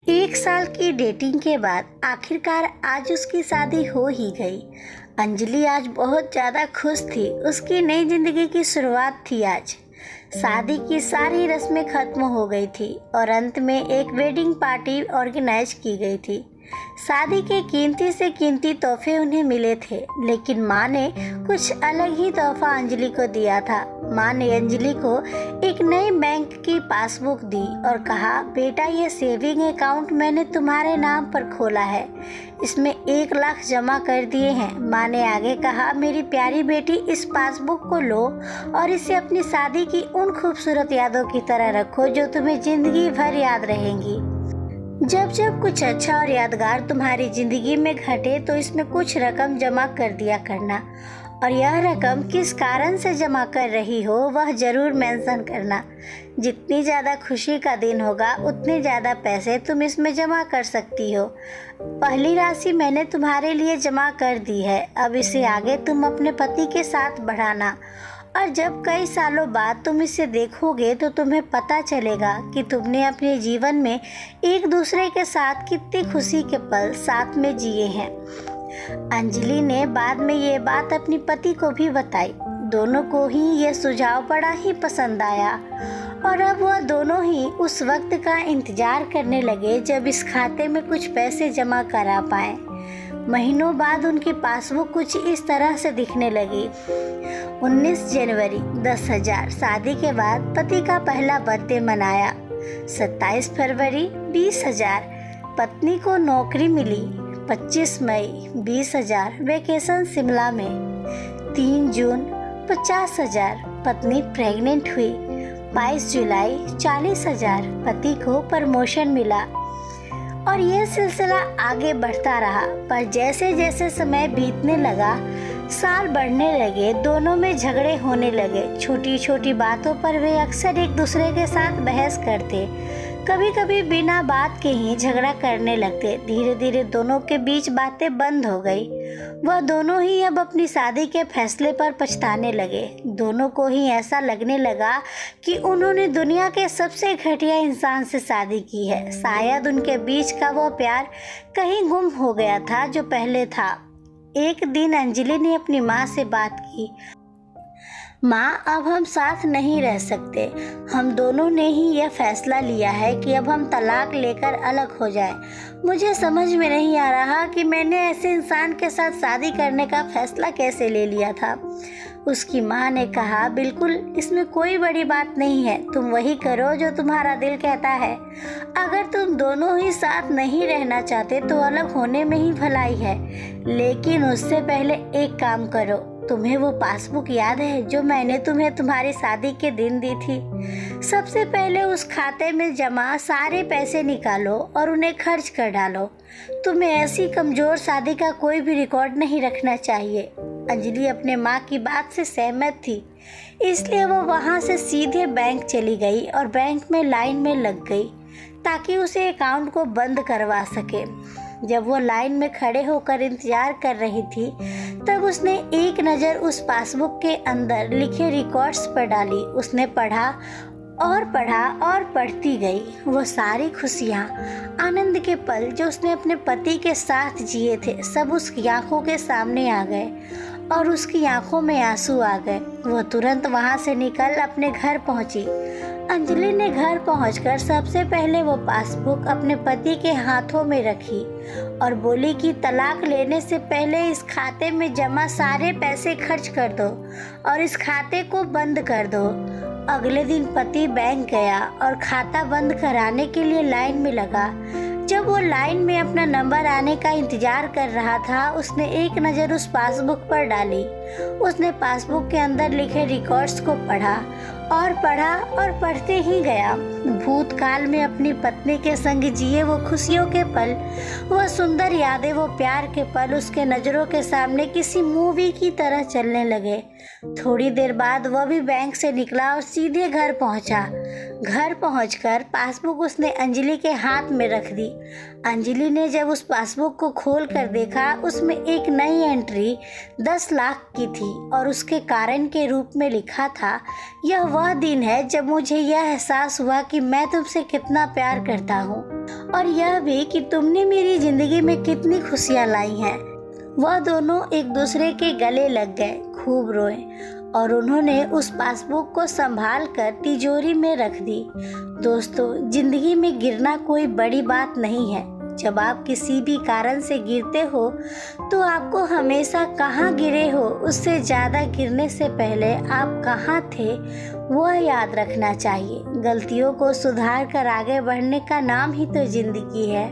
1 साल की डेटिंग के बाद आखिरकार आज उसकी शादी हो ही गई। अंजलि आज बहुत ज़्यादा खुश थी। उसकी नई ज़िंदगी की शुरुआत थी आज। शादी की सारी रस्में खत्म हो गई थी और अंत में एक वेडिंग पार्टी ऑर्गेनाइज की गई थी। शादी के कीमती से कीमती तोहफे उन्हें मिले थे, लेकिन माँ ने कुछ अलग ही तोहफा अंजलि को दिया था। माँ ने अंजलि को एक नई बैंक की पासबुक दी और कहा, बेटा ये सेविंग अकाउंट मैंने तुम्हारे नाम पर खोला है, इसमें 1 लाख जमा कर दिए हैं। माँ ने आगे कहा, मेरी प्यारी बेटी इस पासबुक को लो और इसे अपनी शादी की उन खूबसूरत यादों की तरह रखो जो तुम्हें जिंदगी भर याद रहेंगी। जब जब कुछ अच्छा और यादगार तुम्हारी जिंदगी में घटे तो इसमें कुछ रकम जमा कर दिया करना, और यह रकम किस कारण से जमा कर रही हो वह ज़रूर मेंशन करना। जितनी ज़्यादा खुशी का दिन होगा उतने ज़्यादा पैसे तुम इसमें जमा कर सकती हो। पहली राशि मैंने तुम्हारे लिए जमा कर दी है, अब इसे आगे तुम अपने पति के साथ बढ़ाना, और जब कई सालों बाद तुम इसे देखोगे तो तुम्हें पता चलेगा कि तुमने अपने जीवन में एक दूसरे के साथ कितनी खुशी के पल साथ में जिए हैं। अंजलि ने बाद में ये बात अपने पति को भी बताई। दोनों को ही यह सुझाव बड़ा ही पसंद आया और अब वह दोनों ही उस वक्त का इंतजार करने लगे जब इस खाते में कुछ पैसे जमा करा पाए। महीनों बाद उनकी पासबुक कुछ इस तरह से दिखने लगी। 19 जनवरी 10,000 शादी के बाद पति का पहला बर्थडे मनाया। 27 फरवरी 20,000 पत्नी को नौकरी मिली। 25 मई 20,000 वेकेशन शिमला में। 3 जून 50,000 पत्नी प्रेग्नेंट हुई। 22 जुलाई 40,000 पति को प्रमोशन मिला। और यह सिलसिला आगे बढ़ता रहा, पर जैसे जैसे समय बीतने लगा, साल बढ़ने लगे, दोनों में झगड़े होने लगे। छोटी छोटी बातों पर वे अक्सर एक दूसरे के साथ बहस करते, कभी कभी बिना बात के ही झगड़ा करने लगते। धीरे धीरे दोनों के बीच बातें बंद हो गई। वह दोनों ही अब अपनी शादी के फैसले पर पछताने लगे। दोनों को ही ऐसा लगने लगा कि उन्होंने दुनिया के सबसे घटिया इंसान से शादी की है। शायद उनके बीच का वो प्यार कहीं गुम हो गया था जो पहले था। एक दिन अंजलि ने अपनी माँ से बात की। माँ, अब हम साथ नहीं रह सकते। हम दोनों ने ही यह फैसला लिया है कि अब हम तलाक लेकर अलग हो जाएं। मुझे समझ में नहीं आ रहा कि मैंने ऐसे इंसान के साथ शादी करने का फैसला कैसे ले लिया था। उसकी माँ ने कहा, बिल्कुल इसमें कोई बड़ी बात नहीं है, तुम वही करो जो तुम्हारा दिल कहता है। अगर तुम दोनों ही साथ नहीं रहना चाहते तो अलग होने में ही भलाई है, लेकिन उससे पहले एक काम करो। तुम्हें वो पासबुक याद है जो मैंने तुम्हें तुम्हारी शादी के दिन दी थी? सबसे पहले उस खाते में जमा सारे पैसे निकालो और उन्हें खर्च कर डालो। तुम्हें ऐसी कमज़ोर शादी का कोई भी रिकॉर्ड नहीं रखना चाहिए। अंजलि अपने माँ की बात से सहमत थी, इसलिए वो वहाँ से सीधे बैंक चली गई और बैंक में लाइन में लग गई ताकि उसे अकाउंट को बंद करवा सके। जब वो लाइन में खड़े होकर इंतजार कर रही थी तब उसने एक नज़र उस पासबुक के अंदर लिखे रिकॉर्ड्स पर डाली। उसने पढ़ा और पढ़ती गई। वो सारी खुशियाँ, आनंद के पल जो उसने अपने पति के साथ जिए थे, सब उसकी आंखों के सामने आ गए और उसकी आंखों में आंसू आ गए। वो तुरंत वहाँ से निकल अपने घर पहुँची। अंजलि ने घर पहुंचकर सबसे पहले वो पासबुक अपने पति के हाथों में रखी और बोली कि तलाक लेने से पहले इस खाते में जमा सारे पैसे खर्च कर दो और इस खाते को बंद कर दो। अगले दिन पति बैंक गया और खाता बंद कराने के लिए लाइन में लगा। जब वो लाइन में अपना नंबर आने का इंतजार कर रहा था, उसने एक नज़र उस पासबुक पर डाली। उसने पासबुक के अंदर लिखे रिकॉर्ड्स को पढ़ा और पढ़ते ही गया। भूतकाल में अपनी पत्नी के संग जिए वो खुशियों के पल, वो सुंदर यादें, वो प्यार के पल उसके नज़रों के सामने किसी मूवी की तरह चलने लगे। थोड़ी देर बाद वह भी बैंक से निकला और सीधे घर पहुंचा। घर पहुंचकर पासबुक उसने अंजलि के हाथ में रख दी। अंजलि ने जब उस पासबुक को खोल कर देखा, उसमें एक नई एंट्री 10 लाख की थी और उसके कारण के रूप में लिखा था, यह वह दिन है जब मुझे यह एहसास हुआ कि मैं तुमसे कितना प्यार करता हूँ, और यह भी कि तुमने मेरी जिंदगी में कितनी खुशियाँ लाई हैं। वह दोनों एक दूसरे के गले लग गए, खूब रोए और उन्होंने उस पासबुक को संभाल कर तिजोरी में रख दी। दोस्तों, जिंदगी में गिरना कोई बड़ी बात नहीं है। जब आप किसी भी कारण से गिरते हो तो आपको हमेशा कहाँ गिरे हो उससे ज़्यादा गिरने से पहले आप कहाँ थे वह याद रखना चाहिए। गलतियों को सुधार कर आगे बढ़ने का नाम ही तो जिंदगी है।